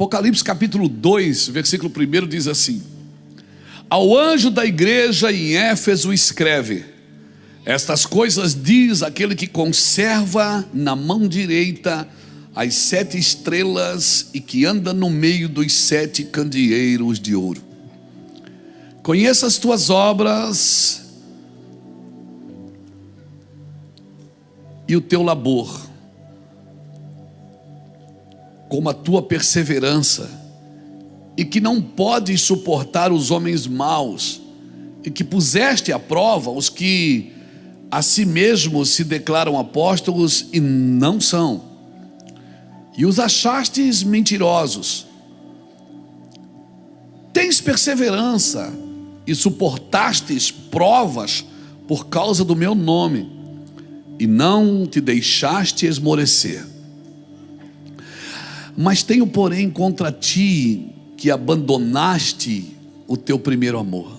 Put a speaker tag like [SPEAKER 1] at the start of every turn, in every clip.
[SPEAKER 1] Apocalipse capítulo 2, versículo 1 diz assim: ao anjo da igreja em Éfeso escreve: estas coisas diz aquele que conserva na mão direita as 7 estrelas e que anda no meio dos 7 candeeiros de ouro. Conheça as tuas obras e o teu labor, como a tua perseverança, e que não podes suportar os homens maus, e que puseste à prova os que a si mesmos se declaram apóstolos e não são, e os achastes mentirosos. Tens perseverança e suportastes provas por causa do meu nome, e não te deixaste esmorecer. Mas tenho, porém, contra ti que abandonaste o teu primeiro amor.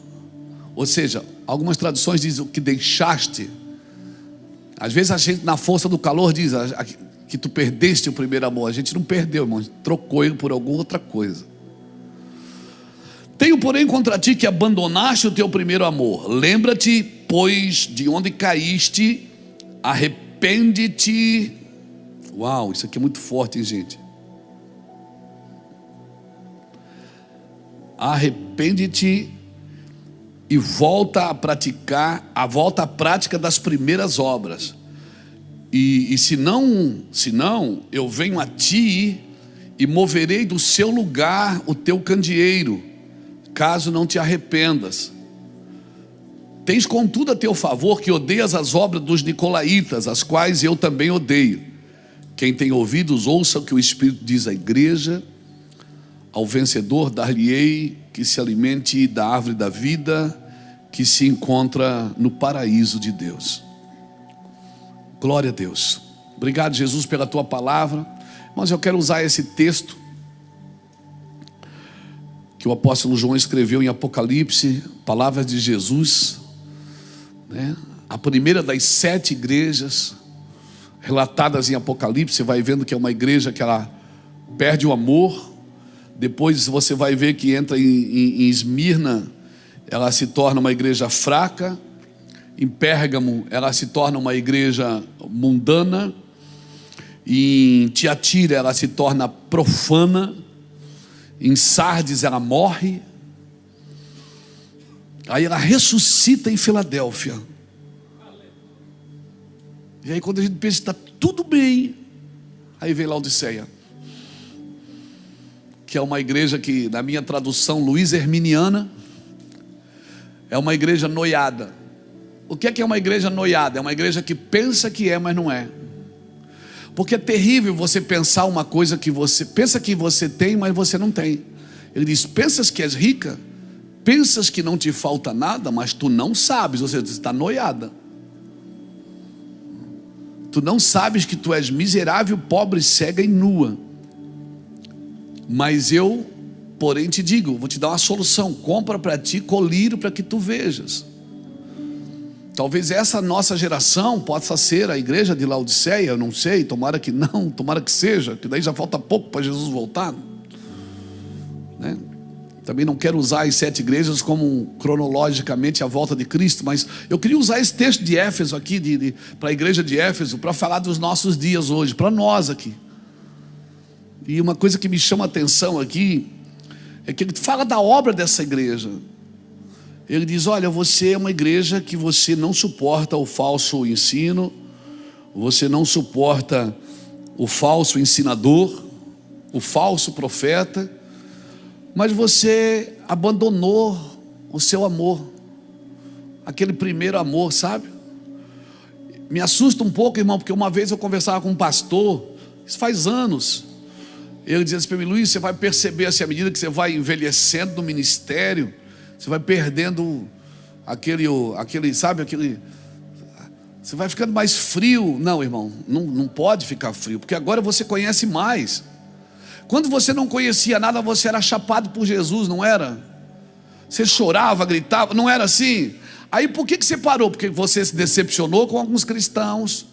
[SPEAKER 1] Ou seja, algumas traduções dizem que deixaste. Às vezes a gente, na força do calor, diz que tu perdeste o primeiro amor. A gente não perdeu, irmão, a gente trocou ele por alguma outra coisa. Tenho, porém, contra ti que abandonaste o teu primeiro amor. Lembra-te, pois, de onde caíste, arrepende-te. Uau, isso aqui é muito forte, hein, gente? Arrepende-te e volta à prática das primeiras obras. E se não, eu venho a ti e moverei do seu lugar o teu candeeiro, caso não te arrependas. Tens contudo a teu favor que odeias as obras dos nicolaítas, as quais eu também odeio. Quem tem ouvidos, ouça o que o Espírito diz à igreja. Ao vencedor dar-lhe-ei que se alimente da árvore da vida, que se encontra no paraíso de Deus. Glória a Deus. Obrigado, Jesus, pela tua palavra. Mas eu quero usar esse texto que o apóstolo João escreveu em Apocalipse, palavras de Jesus, né? A primeira das 7 igrejas relatadas em Apocalipse. Você vai vendo que é uma igreja que ela perde o amor. Depois você vai ver que entra em Esmirna, ela se torna uma igreja fraca. Em Pérgamo, ela se torna uma igreja mundana. Em Tiatira, ela se torna profana. Em Sardes, ela morre. Aí ela ressuscita em Filadélfia. E aí quando a gente pensa que está tudo bem, aí vem Laodiceia, que é uma igreja que, na minha tradução Luiz Herminiana, é uma igreja noiada. O que é uma igreja noiada? É uma igreja que pensa que é, mas não é. Porque é terrível você pensar uma coisa que você pensa que você tem, mas você não tem. Ele diz: pensas que és rica, pensas que não te falta nada, mas tu não sabes, ou seja, você está noiada. Tu não sabes que tu és miserável, pobre, cega e nua. Mas eu, porém, te digo, vou te dar uma solução: compra para ti colírio para que tu vejas. Talvez essa nossa geração possa ser a igreja de Laodiceia, eu não sei, tomara que não, tomara que seja, que daí já falta pouco para Jesus voltar, né? Também não quero usar as 7 igrejas como cronologicamente a volta de Cristo, mas eu queria usar esse texto de Éfeso aqui, para a igreja de Éfeso, para falar dos nossos dias hoje, para nós aqui. E uma coisa que me chama a atenção aqui é que ele fala da obra dessa igreja. Ele diz: olha, você é uma igreja que você não suporta o falso ensino, você não suporta o falso ensinador, o falso profeta, mas você abandonou o seu amor, aquele primeiro amor, sabe? Me assusta um pouco, irmão, porque uma vez eu conversava com um pastor, isso faz anos. Ele dizia assim para mim: Luiz, você vai perceber assim, à medida que você vai envelhecendo no ministério, você vai perdendo aquele, sabe, você vai ficando mais frio. Não, irmão, não pode ficar frio, porque agora você conhece mais. Quando você não conhecia nada, você era chapado por Jesus, não era? Você chorava, gritava, não era assim? Aí por que você parou? Porque você se decepcionou com alguns cristãos,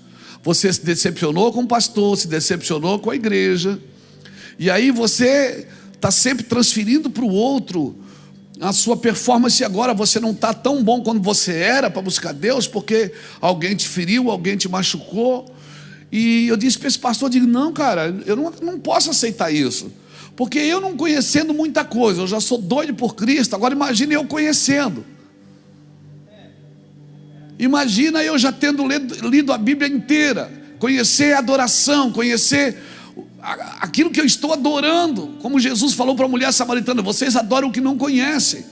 [SPEAKER 1] você se decepcionou com o pastor, se decepcionou com a igreja, e aí você está sempre transferindo para o outro a sua performance. Agora você não está tão bom quanto você era para buscar Deus, porque alguém te feriu, alguém te machucou. E eu disse para esse pastor, eu digo, não, cara, eu não posso aceitar isso, porque eu não conhecendo muita coisa, eu já sou doido por Cristo. Agora imagine eu conhecendo. Imagina eu já tendo lido a Bíblia inteira, conhecer a adoração, conhecer aquilo que eu estou adorando. Como Jesus falou para a mulher samaritana, vocês adoram o que não conhecem,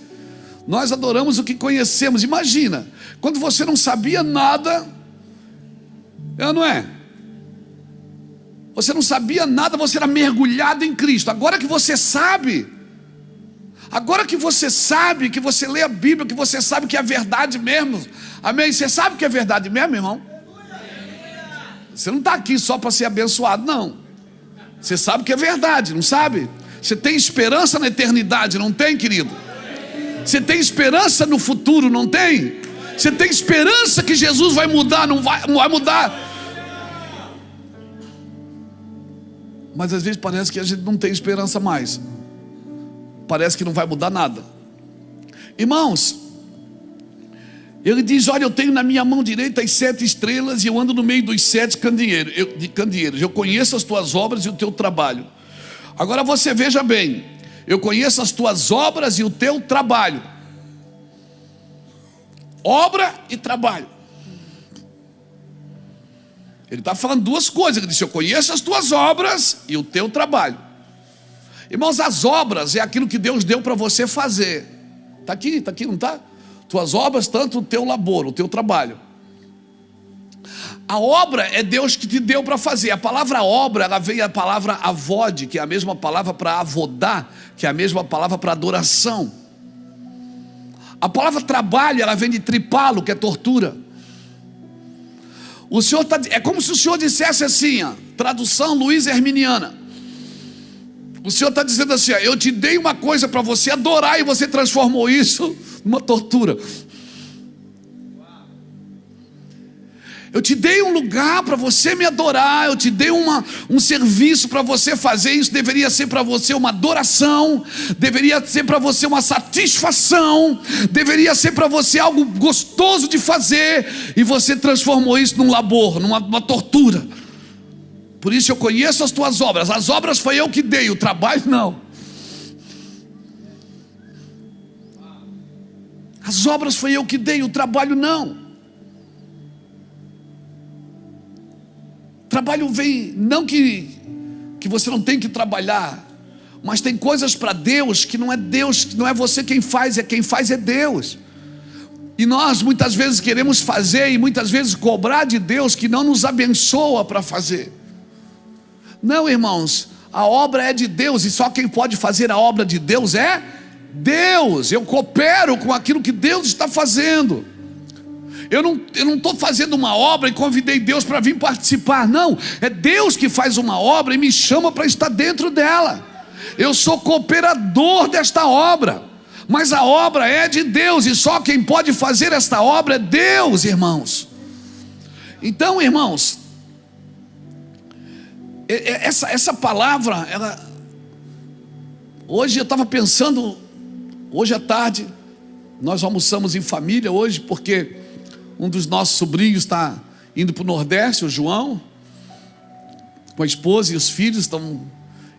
[SPEAKER 1] nós adoramos o que conhecemos. Imagina, quando você não sabia nada, não é? Você não sabia nada, você era mergulhado em Cristo. Agora que você sabe, que você lê a Bíblia, que você sabe que é verdade mesmo, amém? Você sabe que é verdade mesmo, irmão? Você não está aqui só para ser abençoado, não. Você sabe que é verdade, não sabe? Você tem esperança na eternidade, não tem, querido? Você tem esperança no futuro, não tem? Você tem esperança que Jesus vai mudar, não vai mudar? Mas às vezes parece que a gente não tem esperança mais. Parece que não vai mudar nada. Irmãos, ele diz, olha, eu tenho na minha mão direita as 7 estrelas, e eu ando no meio dos 7 candeeiros. Eu conheço as tuas obras e o teu trabalho. Agora você veja bem, eu conheço as tuas obras e o teu trabalho. Obra e trabalho. Ele está falando duas coisas. Ele disse, eu conheço as tuas obras e o teu trabalho. Irmãos, as obras é aquilo que Deus deu para você fazer. Está aqui, não está? Tuas obras, tanto o teu labor, o teu trabalho. A obra é Deus que te deu para fazer. A palavra obra, ela veio da palavra avod, que é a mesma palavra para avodar, que é a mesma palavra para adoração. A palavra trabalho, ela vem de tripalo, que é tortura. O Senhor é como se o Senhor dissesse assim, tradução Luiz Herminiana. O Senhor está dizendo assim, eu te dei uma coisa para você adorar, e você transformou isso numa tortura. Eu te dei um lugar para você me adorar, eu te dei um serviço para você fazer. Isso deveria ser para você uma adoração, deveria ser para você uma satisfação, deveria ser para você algo gostoso de fazer, e você transformou isso num labor, numa tortura. Por isso eu conheço as tuas obras. As obras foi eu que dei, o trabalho não. As obras foi eu que dei, o trabalho não. Trabalho vem, não que você não tem que trabalhar, mas tem coisas para Deus que não é Deus, que não é você quem faz é Deus. E nós muitas vezes queremos fazer, e muitas vezes cobrar de Deus que não nos abençoa para fazer. Não, irmãos, a obra é de Deus, e só quem pode fazer a obra de Deus é Deus. Eu coopero com aquilo que Deus está fazendo. Eu não estou fazendo uma obra e convidei Deus para vir participar, não. É Deus que faz uma obra e me chama para estar dentro dela. Eu sou cooperador desta obra, mas a obra é de Deus, e só quem pode fazer esta obra é Deus, irmãos. Então, irmãos, essa palavra, hoje eu estava pensando, hoje à tarde, nós almoçamos em família hoje, porque um dos nossos sobrinhos está indo para o Nordeste, o João, com a esposa e os filhos estão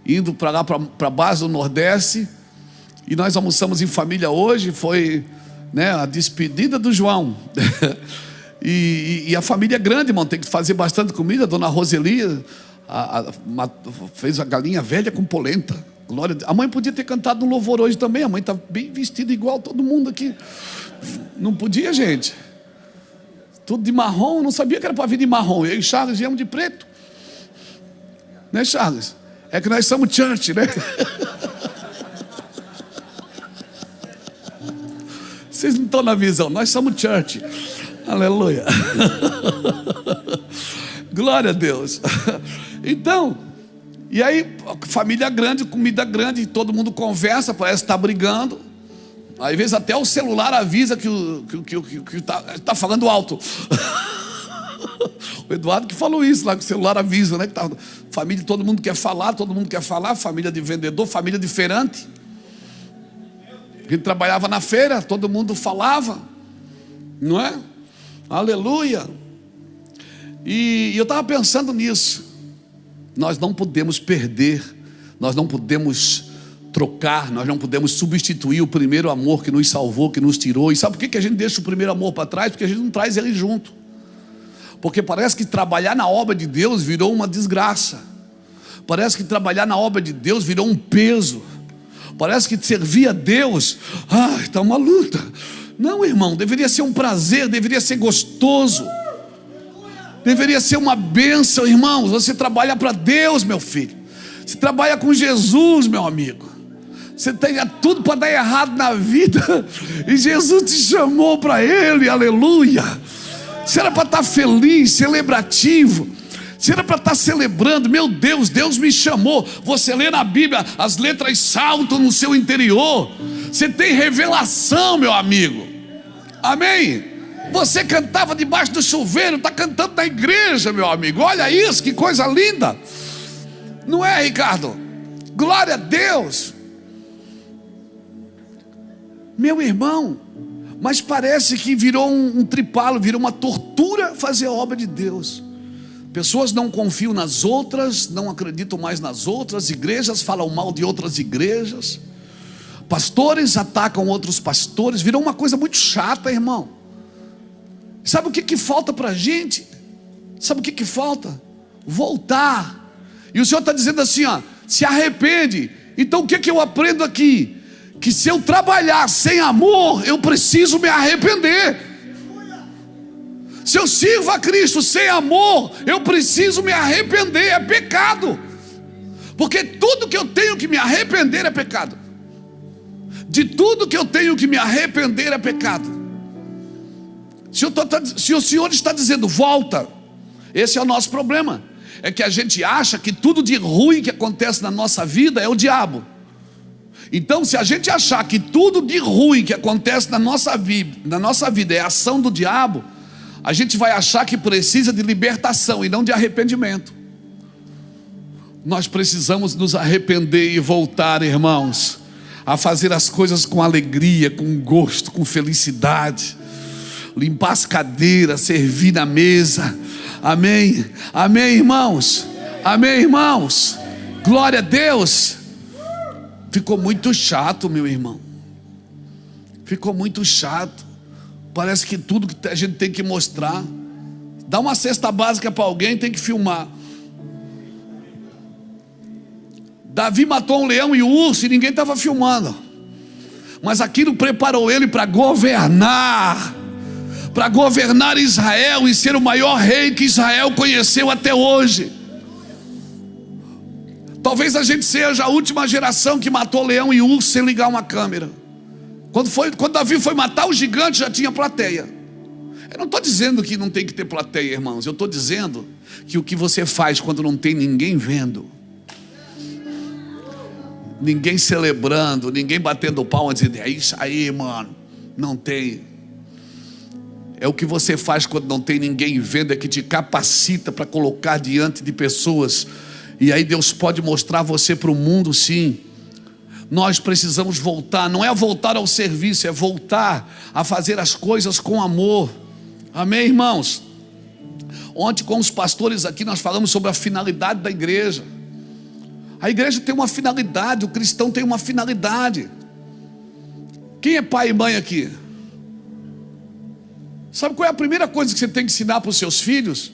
[SPEAKER 1] indo para lá, para a base do Nordeste, e nós almoçamos em família hoje. Foi, né, a despedida do João. e a família é grande, irmão, tem que fazer bastante comida. A dona Roseli fez a galinha velha com polenta. Glória a Deus. A mãe podia ter cantado um louvor hoje também. A mãe está bem vestida igual todo mundo aqui. Não podia, gente? Tudo de marrom, não sabia que era para vir de marrom. Eu e Charles viemos de preto, né, Charles? É que nós somos church, né? Vocês não estão na visão, nós somos church. Aleluia. Glória a Deus. Então, e aí, família grande, comida grande, todo mundo conversa, parece estar brigando. Às vezes até o celular avisa que está falando alto. O Eduardo que falou isso lá, que o celular avisa, né? Que tá, família, todo mundo quer falar, família de vendedor, família de feirante. A gente trabalhava na feira, todo mundo falava, não é? Aleluia. E eu estava pensando nisso. Nós não podemos perder, nós não podemos trocar, nós não podemos substituir o primeiro amor que nos salvou, que nos tirou. E sabe por que a gente deixa o primeiro amor para trás? Porque a gente não traz ele junto. Porque parece que trabalhar na obra de Deus virou uma desgraça. Parece que trabalhar na obra de Deus virou um peso. Parece que servir a Deus, está uma luta. Não, irmão, deveria ser um prazer, deveria ser gostoso, deveria ser uma bênção, irmãos. Você trabalha para Deus, meu filho. Você trabalha com Jesus, meu amigo. Você tem tudo para dar errado na vida, e Jesus te chamou para Ele, aleluia. Você era para estar feliz, celebrativo. Você era para estar celebrando. Meu Deus, Deus me chamou. Você lê na Bíblia, as letras saltam no seu interior. Você tem revelação, meu amigo. Amém? Você cantava debaixo do chuveiro, está cantando na igreja, meu amigo. Olha isso, que coisa linda. Não é, Ricardo? Glória a Deus. Meu irmão, mas parece que virou um tripalo, virou uma tortura fazer a obra de Deus. Pessoas não confiam nas outras, não acreditam mais nas outras. Igrejas falam mal de outras igrejas. Pastores atacam outros pastores. Virou uma coisa muito chata, irmão. Sabe o que falta para a gente? Sabe o que falta? Voltar. E o Senhor está dizendo assim, se arrepende. Então o que eu aprendo aqui? Que se eu trabalhar sem amor, eu preciso me arrepender. Se eu sirvo a Cristo sem amor, eu preciso me arrepender. É pecado. Porque tudo que eu tenho que me arrepender é pecado. De tudo que eu tenho que me arrepender é pecado. Se o Senhor está dizendo volta, esse é o nosso problema. É que a gente acha que tudo de ruim que acontece na nossa vida é o diabo. Então, se a gente achar que tudo de ruim que acontece na nossa vida é a ação do diabo, a gente vai achar que precisa de libertação e não de arrependimento. Nós precisamos nos arrepender e voltar, irmãos, a fazer as coisas com alegria, com gosto, com felicidade. Limpar as cadeiras, servir na mesa. Amém? Amém, irmãos? Amém, irmãos? Glória a Deus. Ficou muito chato, meu irmão. Ficou muito chato. Parece que tudo que a gente tem que mostrar. Dá uma cesta básica para alguém, tem que filmar. Davi matou um leão e um urso e ninguém estava filmando. Mas aquilo preparou ele para governar. Para governar Israel e ser o maior rei que Israel conheceu até hoje. Talvez a gente seja a última geração que matou leão e urso sem ligar uma câmera. Quando Davi foi matar o gigante, já tinha plateia. Eu não estou dizendo que não tem que ter plateia, irmãos. Eu estou dizendo que o que você faz quando não tem ninguém vendo, ninguém celebrando, ninguém batendo palma, dizendo, é isso aí, mano. Não tem. É o que você faz quando não tem ninguém vendo, é que te capacita para colocar diante de pessoas. E aí Deus pode mostrar você para o mundo, sim. Nós precisamos voltar, não é voltar ao serviço, é voltar a fazer as coisas com amor. Amém, irmãos? Ontem com os pastores aqui nós falamos sobre a finalidade da igreja. A igreja tem uma finalidade, o cristão tem uma finalidade. Quem é pai e mãe aqui? Sabe qual é a primeira coisa que você tem que ensinar para os seus filhos?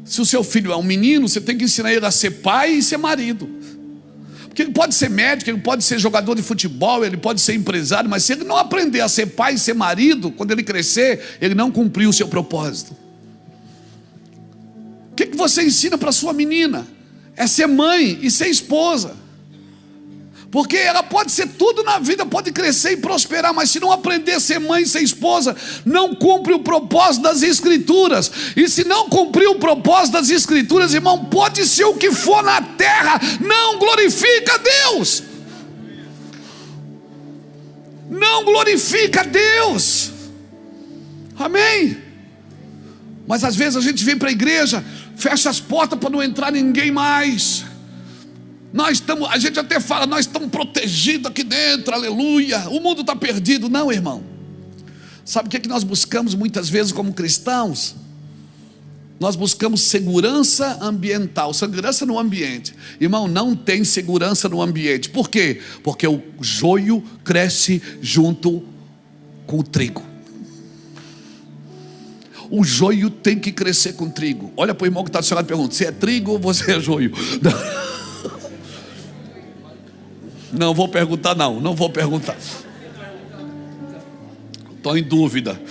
[SPEAKER 1] Se o seu filho é um menino, você tem que ensinar ele a ser pai e ser marido. Porque ele pode ser médico, ele pode ser jogador de futebol, ele pode ser empresário, mas se ele não aprender a ser pai e ser marido, quando ele crescer, ele não cumpriu o seu propósito. O que você ensina para sua menina? É ser mãe e ser esposa. Porque ela pode ser tudo na vida, pode crescer e prosperar, mas se não aprender a ser mãe e ser esposa, não cumpre o propósito das Escrituras. E se não cumprir o propósito das Escrituras, irmão, pode ser o que for na terra, não glorifica a Deus. Não glorifica a Deus. Amém? Mas às vezes a gente vem para a igreja, fecha as portas para não entrar ninguém mais. A gente até fala, nós estamos protegidos aqui dentro, aleluia, o mundo está perdido. Não, irmão. Sabe o que é que nós buscamos muitas vezes como cristãos? Nós buscamos segurança ambiental, segurança no ambiente. Irmão, não tem segurança no ambiente. Por quê? Porque o joio cresce junto com o trigo. O joio tem que crescer com o trigo. Olha para o irmão que está do seu lado e pergunta: você é trigo ou você é joio? Não vou perguntar, não vou perguntar. Estou em dúvida.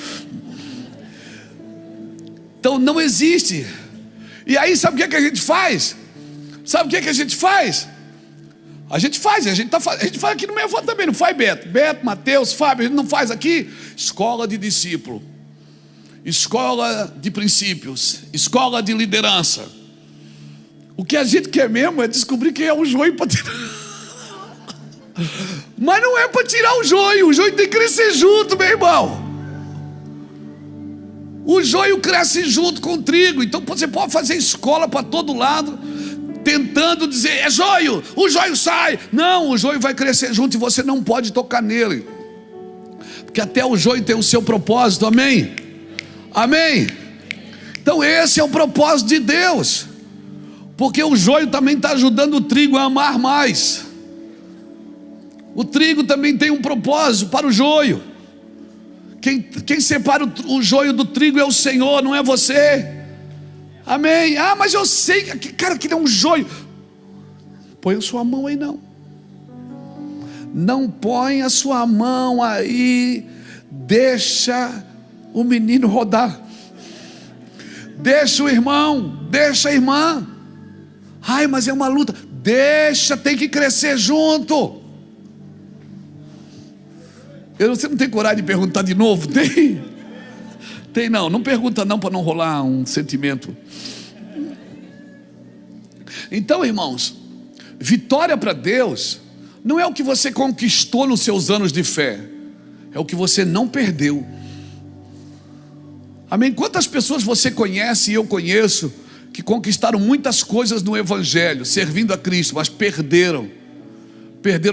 [SPEAKER 1] Então não existe. E aí sabe o que a gente faz? Sabe o que a gente faz? A gente faz aqui no meio também, não faz Beto? Beto, Mateus, Fábio, a gente não faz aqui? Escola de discípulo, escola de princípios, escola de liderança. O que a gente quer mesmo é descobrir quem é o joio para tirar. Mas não é para tirar o joio tem que crescer junto, meu irmão. O joio cresce junto com o trigo. Então você pode fazer escola para todo lado, tentando dizer: é joio, o joio sai. Não, o joio vai crescer junto e você não pode tocar nele, porque até o joio tem o seu propósito. Amém? Amém? Então esse é o propósito de Deus, porque o joio também está ajudando o trigo a amar mais. O trigo também tem um propósito para o joio. Quem separa o joio do trigo é o Senhor, não é você. Amém? Ah, mas eu sei, cara, que é um joio. Põe a sua mão aí, não. Não põe a sua mão aí. Deixa o menino rodar. Deixa o irmão, deixa a irmã. Ai, mas é uma luta. Deixa, tem que crescer junto. Você não tem coragem de perguntar de novo? Tem? Tem não, não pergunta não, para não rolar um sentimento. Então, irmãos, vitória para Deus não é o que você conquistou nos seus anos de fé, é o que você não perdeu. Amém? Quantas pessoas você conhece e eu conheço que conquistaram muitas coisas no Evangelho, servindo a Cristo, mas perderam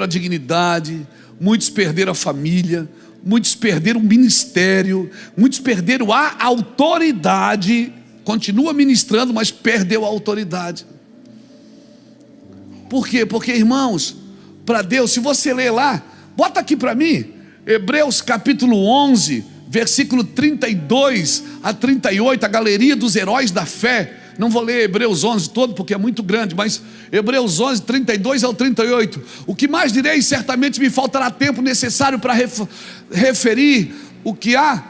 [SPEAKER 1] a dignidade, muitos perderam a família, muitos perderam o ministério, muitos perderam a autoridade. Continua ministrando, mas perdeu a autoridade. Por quê? Porque, irmãos, para Deus, se você ler lá, bota aqui para mim, Hebreus capítulo 11, versículo 32 a 38, a galeria dos heróis da fé. Não vou ler Hebreus 11 todo, porque é muito grande, mas Hebreus 11, 32 ao 38. O que mais direi, certamente me faltará tempo necessário para referir o que há.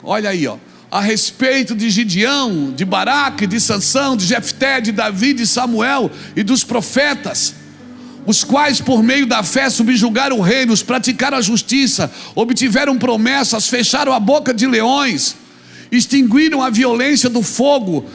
[SPEAKER 1] Olha aí, a respeito de Gideão, de Baraque, de Sansão, de Jefté, de Davi, de Samuel e dos profetas, os quais por meio da fé subjugaram reinos, praticaram a justiça, obtiveram promessas, fecharam a boca de leões, extinguiram a violência do fogo,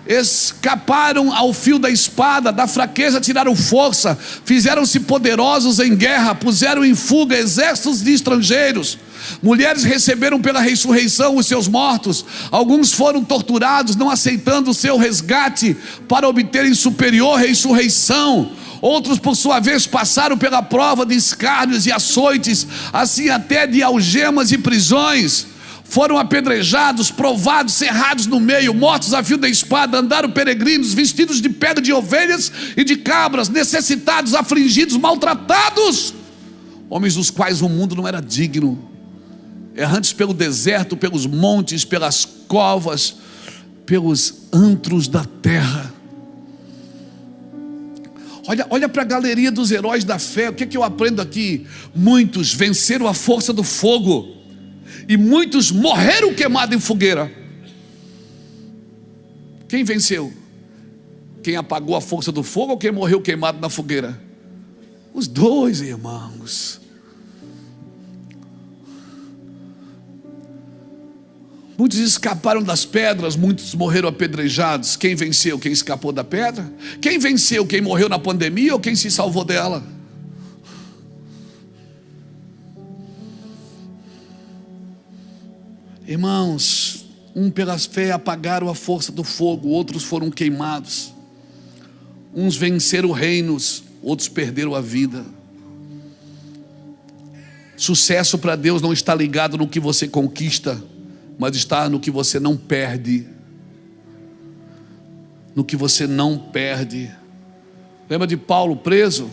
[SPEAKER 1] escaparam ao fio da espada, da fraqueza tiraram força, fizeram-se poderosos em guerra, puseram em fuga exércitos de estrangeiros. Mulheres receberam pela ressurreição os seus mortos, alguns foram torturados, não aceitando o seu resgate para obterem superior ressurreição. Outros, por sua vez, passaram pela prova de escárnios e açoites, assim até de algemas e prisões. Foram apedrejados, provados, cerrados no meio, mortos a fio da espada, andaram peregrinos, vestidos de pele de ovelhas e de cabras, necessitados, afligidos, maltratados, homens dos quais o mundo não era digno, errantes pelo deserto, pelos montes, pelas covas, pelos antros da terra. Olha para a galeria dos heróis da fé. O que eu aprendo aqui? Muitos venceram a força do fogo, e muitos morreram queimados em fogueira. Quem venceu? Quem apagou a força do fogo ou quem morreu queimado na fogueira? Os dois, irmãos. Muitos escaparam das pedras, muitos morreram apedrejados. Quem venceu? Quem escapou da pedra? Quem venceu? Quem morreu na pandemia ou quem se salvou dela? Irmãos, pela fé apagaram a força do fogo, outros foram queimados. Uns venceram reinos, outros perderam a vida. Sucesso para Deus não está ligado no que você conquista, mas está no que você não perde. No que você não perde. Lembra de Paulo preso?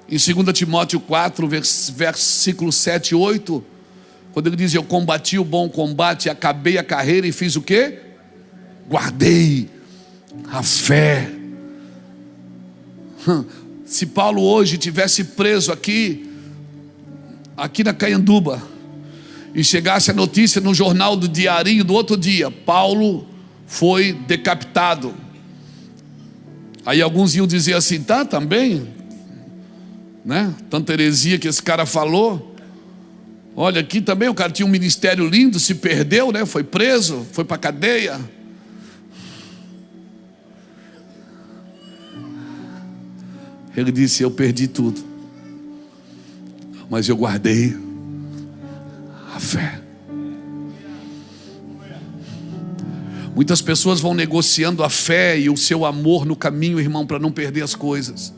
[SPEAKER 1] Em 2 Timóteo 4, versículos 7 e 8, quando ele diz: eu combati o bom combate, acabei a carreira e fiz o quê? Guardei a fé. Se Paulo hoje tivesse preso aqui na Caianduba, e chegasse a notícia no jornal do Diarinho do outro dia: Paulo foi decapitado. Aí alguns iam dizer assim: tá, também, né? Tanta heresia que esse cara falou. Olha, aqui também o cara tinha um ministério lindo, se perdeu, né? Foi preso, foi para cadeia. Ele disse: eu perdi tudo, mas eu guardei a fé. Muitas pessoas vão negociando a fé e o seu amor no caminho, irmão, para não perder as coisas.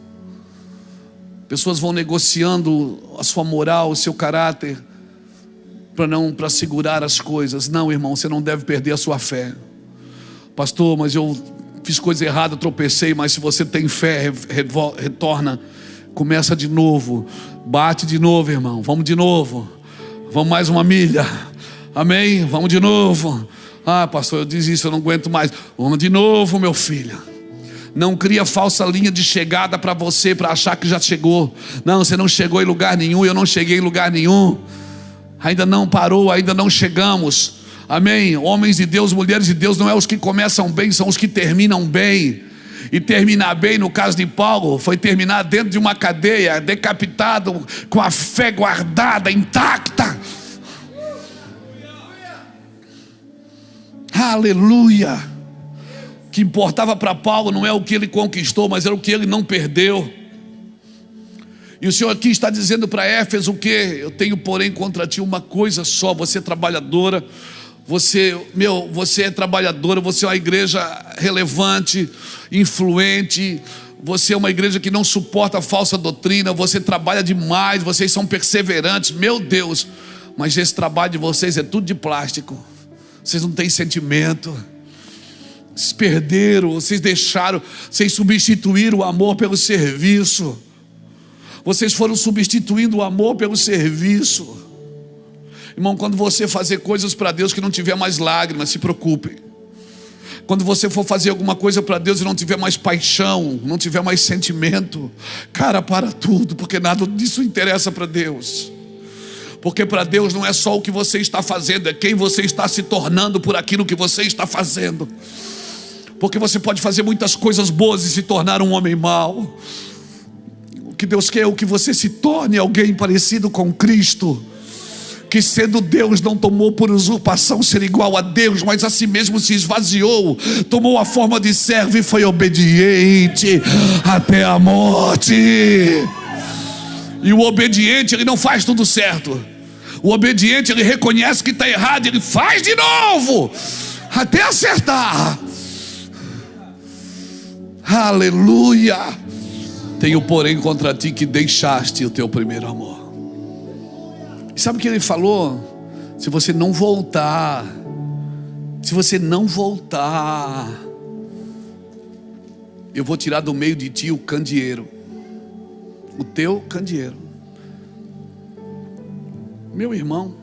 [SPEAKER 1] Pessoas vão negociando a sua moral, o seu caráter, para segurar as coisas. Não, irmão, você não deve perder a sua fé. Pastor, mas eu fiz coisa errada, tropecei. Mas se você tem fé, retorna, começa de novo, bate de novo, irmão. Vamos de novo, vamos mais uma milha, amém? Vamos de novo. Ah, pastor, eu disse isso, eu não aguento mais. Vamos de novo, meu filho. Não cria falsa linha de chegada para você, para achar que já chegou. Não, você não chegou em lugar nenhum, eu não cheguei em lugar nenhum. Ainda não parou, ainda não chegamos. Amém? Homens de Deus, mulheres de Deus, não é os que começam bem, são os que terminam bem. E terminar bem, no caso de Paulo, foi terminar dentro de uma cadeia, decapitado, com a fé guardada, intacta. Aleluia. O que importava para Paulo não é o que ele conquistou, mas era o que ele não perdeu. E o Senhor aqui está dizendo para Éfeso o quê? Eu tenho, porém, contra ti uma coisa só: você é trabalhadora. Você é trabalhadora, você é uma igreja relevante, influente. Você é uma igreja que não suporta a falsa doutrina. Você trabalha demais, vocês são perseverantes, meu Deus. Mas esse trabalho de vocês é tudo de plástico. Vocês não têm sentimento. Vocês perderam, vocês deixaram, vocês substituíram o amor pelo serviço. Vocês foram substituindo o amor pelo serviço. Irmão, quando você fazer coisas para Deus que não tiver mais lágrimas, se preocupe. Quando você for fazer alguma coisa para Deus e não tiver mais paixão, não tiver mais sentimento, cara, para tudo, porque nada disso interessa para Deus. Porque para Deus não é só o que você está fazendo, é quem você está se tornando por aquilo que você está fazendo. Porque você pode fazer muitas coisas boas e se tornar um homem mau. O que Deus quer é o que você se torne alguém parecido com Cristo, que sendo Deus não tomou por usurpação ser igual a Deus, mas a si mesmo se esvaziou, tomou a forma de servo e foi obediente até a morte. E o obediente, ele não faz tudo certo. O obediente, ele reconhece que está errado, ele faz de novo até acertar. Aleluia. Tenho, porém, contra ti que deixaste o teu primeiro amor. E sabe o que ele falou? Se você não voltar, eu vou tirar do meio de ti o candeeiro, o teu candeeiro. Meu irmão,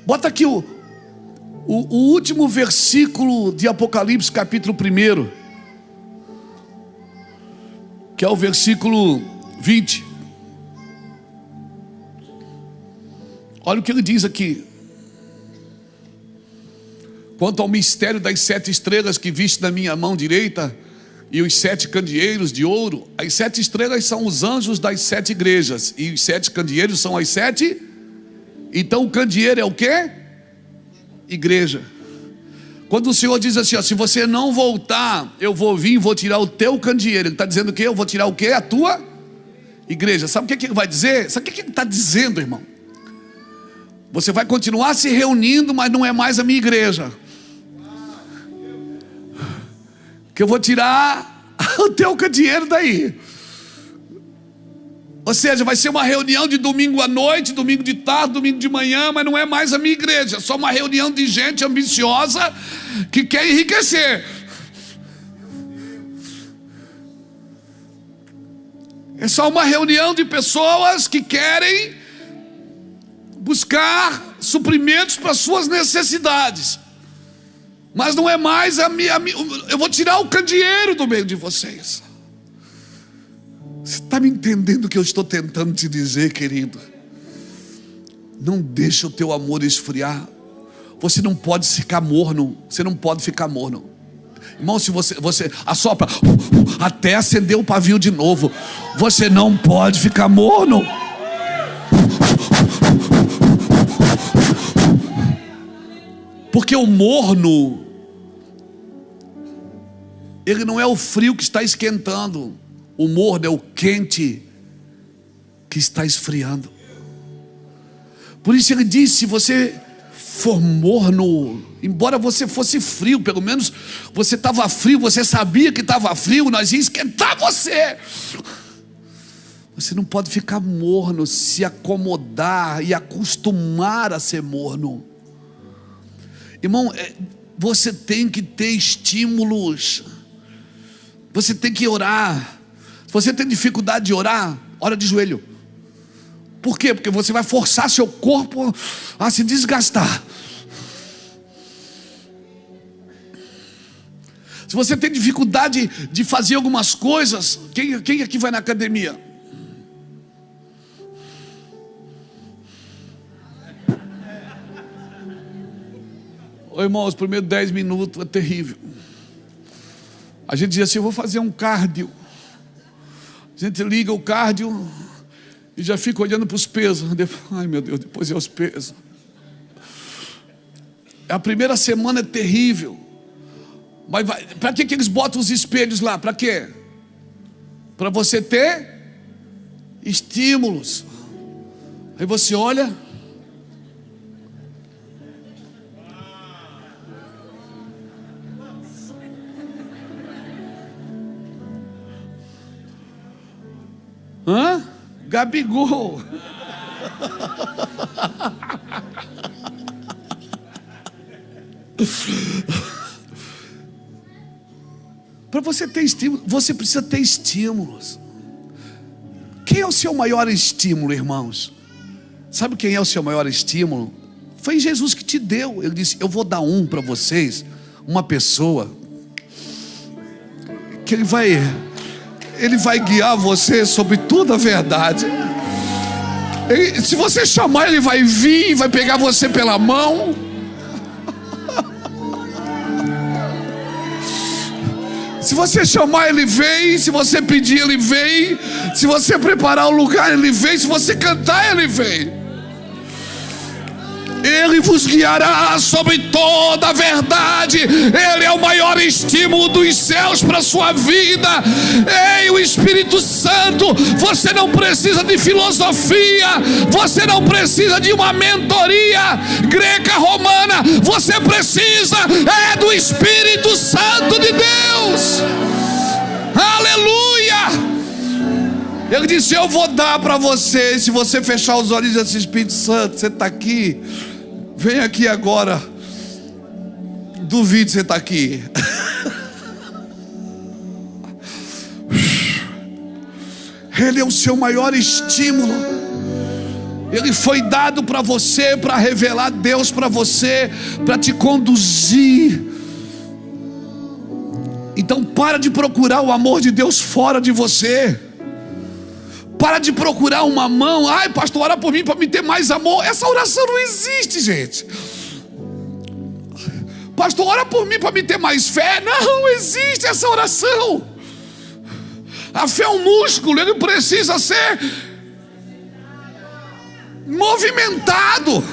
[SPEAKER 1] bota aqui o último versículo de Apocalipse, capítulo 1, que é o versículo 20. Olha o que ele diz aqui: quanto ao mistério das 7 estrelas que viste na minha mão direita e os 7 candeeiros de ouro, as 7 estrelas são os anjos das 7 igrejas, e os 7 candeeiros são as 7. Então o candeeiro é o quê? Igreja. Quando o Senhor diz assim, ó, se você não voltar, eu vou vir e vou tirar o teu candeeiro, ele está dizendo o quê? Eu vou tirar o quê? A tua igreja. Sabe o que ele vai dizer? Sabe o que ele está dizendo, irmão? Você vai continuar se reunindo, mas não é mais a minha igreja. Que eu vou tirar o teu dinheiro daí. Ou seja, vai ser uma reunião de domingo à noite, domingo de tarde, domingo de manhã, mas não é mais a minha igreja. É só uma reunião de gente ambiciosa que quer enriquecer. É só uma reunião de pessoas que querem buscar suprimentos para suas necessidades. Mas não é mais a minha. Eu vou tirar o candeeiro do meio de vocês. Você está me entendendo o que eu estou tentando te dizer, querido? Não deixa o teu amor esfriar. Você não pode ficar morno. Você não pode ficar morno. Irmão, se você assopra até acender o pavio de novo, você não pode ficar morno. Porque o morno, ele não é o frio que está esquentando. O morno é o quente que está esfriando. Por isso ele diz: se você for morno, embora você fosse frio, pelo menos você estava frio, você sabia que estava frio, nós ia esquentar você. Você não pode ficar morno, se acomodar e acostumar a ser morno. Irmão, você tem que ter estímulos. Você tem que orar. Se você tem dificuldade de orar, ora de joelho. Por quê? Porque você vai forçar seu corpo a se desgastar. Se você tem dificuldade de fazer algumas coisas, quem aqui vai na academia? Ô irmão, os primeiros 10 minutos é terrível. A gente diz assim: eu vou fazer um cardio. A gente liga o cardio e já fica olhando para os pesos. Ai meu Deus, depois é os pesos. A primeira semana é terrível. Mas para que eles botam os espelhos lá? Para quê? Para você ter estímulos. Aí você olha. Gabigol. Para você ter estímulo, você precisa ter estímulos. Quem é o seu maior estímulo, irmãos? Sabe quem é o seu maior estímulo? Foi Jesus que te deu. Ele disse: eu vou dar para vocês, uma pessoa que ele vai guiar você sobre toda a verdade. Se você chamar, ele vai vir, vai pegar você pela mão. Se você chamar, ele vem. Se você pedir, ele vem. Se você preparar o lugar, ele vem. Se você cantar, ele vem. Ele vos guiará sobre toda a verdade. Ele é o maior estímulo dos céus para a sua vida. Ei, o Espírito Santo. Você não precisa de filosofia. Você não precisa de uma mentoria grega romana. Você precisa do Espírito Santo de Deus. Aleluia. Ele disse: eu vou dar para você. Se você fechar os olhos e dizer assim: Espírito Santo, você está aqui, vem aqui agora. Duvido você está aqui. Ele é o seu maior estímulo. Ele foi dado para você, para revelar Deus para você, para te conduzir. Então para de procurar o amor de Deus fora de você. Para de procurar uma mão. Ai, pastor, ora por mim para me ter mais amor. Essa oração não existe, gente. Pastor, ora por mim para me ter mais fé. Não existe essa oração. A fé é um músculo, ele precisa ser movimentado.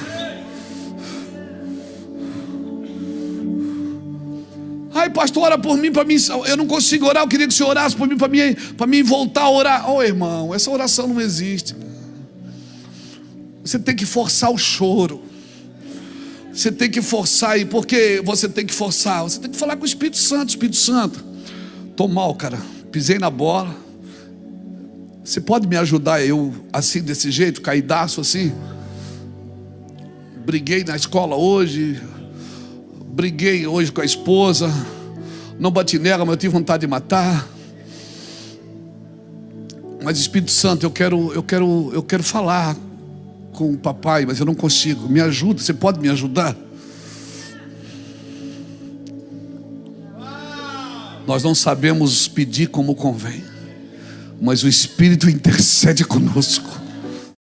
[SPEAKER 1] Ai, pastor, ora por mim, para mim. Eu não consigo orar, eu queria que o senhor orasse por mim, para mim voltar a orar. Oh, irmão, essa oração não existe. Você tem que forçar o choro. Você tem que forçar aí. Por que você tem que forçar? Você tem que falar com o Espírito Santo. Espírito Santo, tô mal, cara, pisei na bola. Você pode me ajudar eu assim, desse jeito, caidaço assim? Briguei na escola hoje. Briguei hoje com a esposa. Não bati nela, mas eu tive vontade de matar. Mas Espírito Santo, eu quero falar com o papai, mas eu não consigo. Me ajuda, você pode me ajudar? Nós não sabemos pedir como convém, mas o Espírito intercede conosco.